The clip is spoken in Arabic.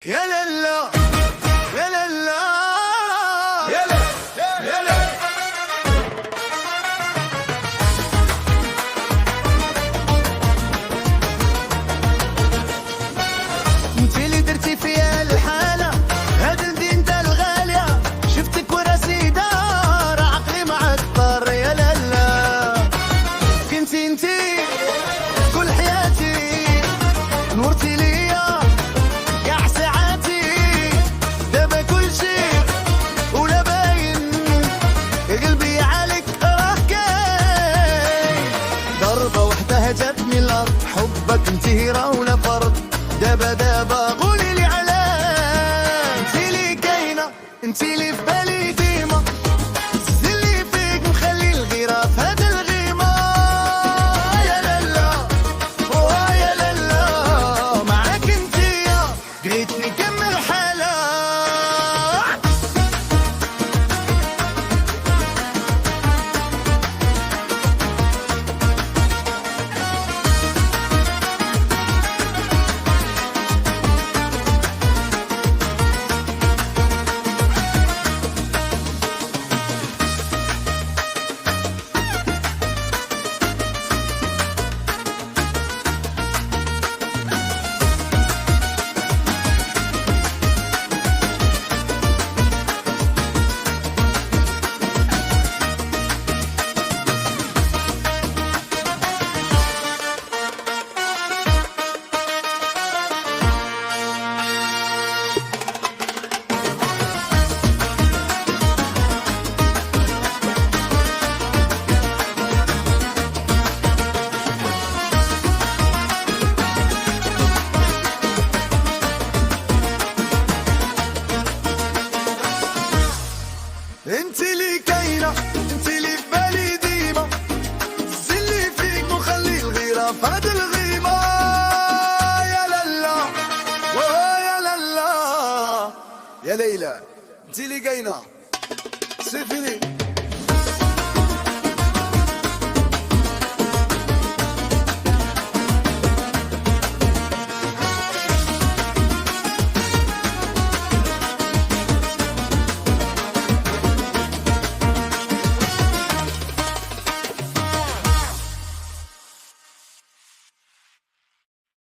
يا لله يا لله يا لا يا لا. انتي اللي درتي فيا الحالة، هاد الدين دا الغالية، شفتك وراسي دار عقلي معطر. يا لالا كنتي انتي كل حياتي، نورتي ليا كاع ساعاتي، دابا كل شي ولا باين، قلبي عليك راه كاين. ضربة وحدة جاتني الأرض، حبك انتي راه ولا فرض. دابا قوليلي علاه، انتي لي كاينة، انتي لي في بالي ديما، اللي فيك مخلي الغيرة في هاد الغيمة. يا لالا يا لالا، معاك انتيا بغيت نكمل حالة. انتي لي كاينة، انتي لي في بالي ديما، اللي فيك مخلي الغيرة في هاد الغيمة. يا لالا يا لالا يا ليلى، انتي لي كاينة، سي فيني.